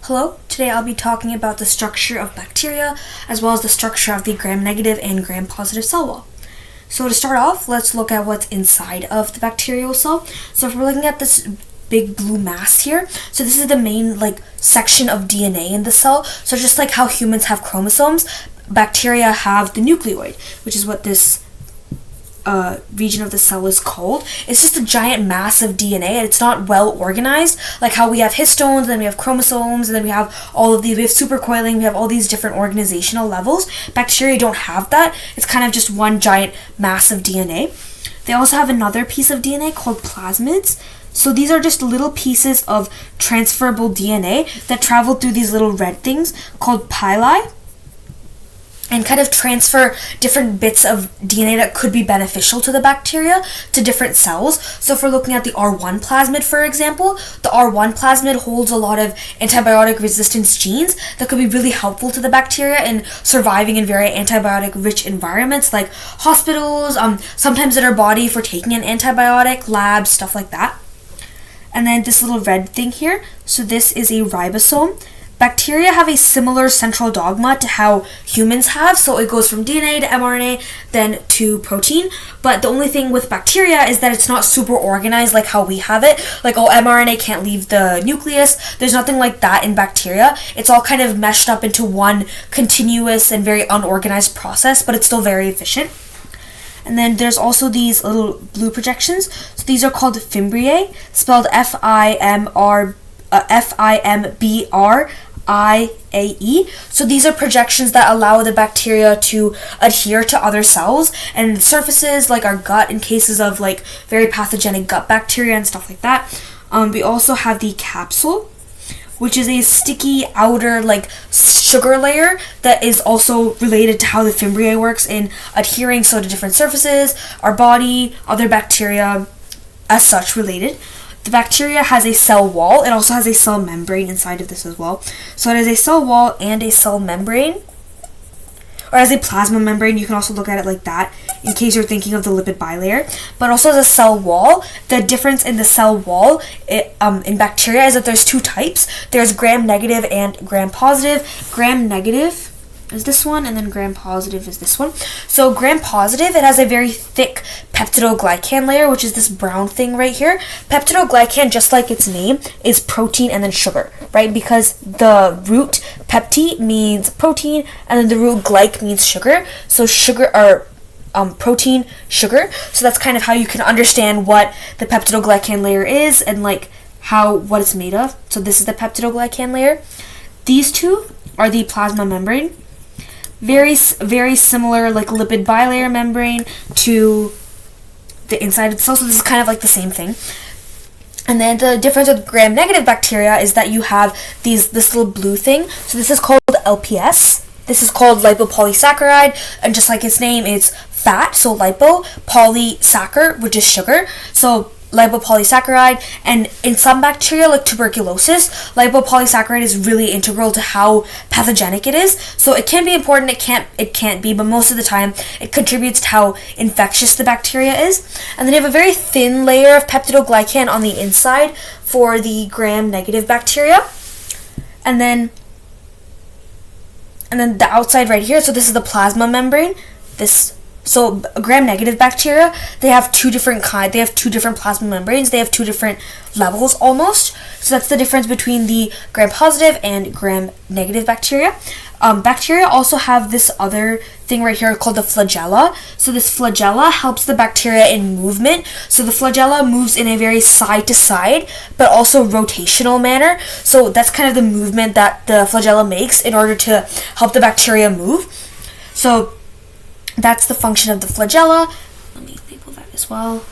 Hello. Today I'll be talking about the structure of bacteria as well as the structure of the gram-negative and gram-positive cell wall. So to start off, let's look at what's inside of the bacterial cell. So if we're looking at this big blue mass here, so this is the main section of DNA in the cell. So just like how humans have chromosomes, bacteria have the nucleoid, which is what this region of the cell is called. It's just a giant mass of DNA, and it's not well organized like how we have histones, and then we have chromosomes, and then we have all of these, we have supercoiling, we have all these different organizational levels. Bacteria don't have that. It's kind of just one giant mass of DNA. They also have another piece of DNA called plasmids. So these are just little pieces of transferable DNA that travel through these little red things called pili, and kind of transfer different bits of DNA that could be beneficial to the bacteria to different cells. So if we're looking at the R1 plasmid, for example, the R1 plasmid holds a lot of antibiotic resistance genes that could be really helpful to the bacteria in surviving in very antibiotic-rich environments like hospitals, sometimes in our body for taking an antibiotic, labs, stuff like that. And then this little red thing here, so this is a ribosome. Bacteria have a similar central dogma to how humans have, so it goes from DNA to mRNA, then to protein. But the only thing with bacteria is that it's not super organized like how we have it. Like, oh, mRNA can't leave the nucleus. There's nothing like that in bacteria. It's all kind of meshed up into one continuous and very unorganized process, but it's still very efficient. And then there's also these little blue projections. So these are called fimbriae, spelled Fimbriae. So these are projections that allow the bacteria to adhere to other cells and surfaces like our gut in cases of very pathogenic gut bacteria and stuff like that. We also have the capsule, which is a sticky outer sugar layer that is also related to how the fimbriae works in adhering to different surfaces, our body, other bacteria, as such related. The bacteria has a cell wall. It also has a cell membrane inside of this as well. So it has a cell wall and a cell membrane, or as a plasma membrane. You can also look at it like that in case you're thinking of the lipid bilayer. But also as a cell wall. The difference in the cell wall in bacteria is that there's two types. There's gram-negative and gram-positive. Gram-negative is this one, and then gram-positive is this one. So gram-positive, it has a very thick peptidoglycan layer, which is this brown thing right here. Peptidoglycan, just like its name, is protein and then sugar, right? Because the root pepti means protein, and then the root glyc means sugar. So sugar, or protein, sugar. So that's kind of how you can understand what the peptidoglycan layer is and what it's made of. So this is the peptidoglycan layer. These two are the plasma membrane. Very similar lipid bilayer membrane to the inside of the cell. So this is kind of the same thing. And then the difference with gram-negative bacteria is that you have this little blue thing. So this is called LPS. This is called lipopolysaccharide, and just like its name, it's fat, so lipo, polysaccharide, which is sugar. So lipopolysaccharide, and in some bacteria like tuberculosis, lipopolysaccharide is really integral to how pathogenic it is. So it can be important, it can't be, but most of the time it contributes to how infectious the bacteria is. And then you have a very thin layer of peptidoglycan on the inside for the gram-negative bacteria, and then the outside right here. So this is the plasma membrane. So gram-negative bacteria, they have two different plasma membranes. They have two different levels almost. So that's the difference between the gram-positive and gram-negative bacteria. Bacteria also have this other thing right here called the flagella. So this flagella helps the bacteria in movement. So the flagella moves in a very side-to-side, but also rotational manner. So that's kind of the movement that the flagella makes in order to help the bacteria move. So that's the function of the flagella. Let me label that as well.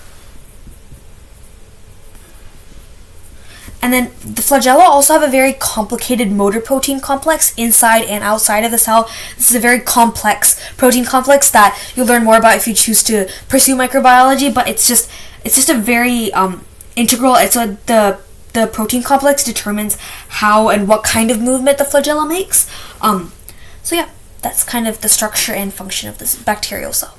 And then the flagella also have a very complicated motor protein complex inside and outside of the cell. This is a very complex protein complex that you'll learn more about if you choose to pursue microbiology, but it's just a very integral. It's the protein complex determines how and what kind of movement the flagella makes. So yeah, that's kind of the structure and function of this bacterial cell.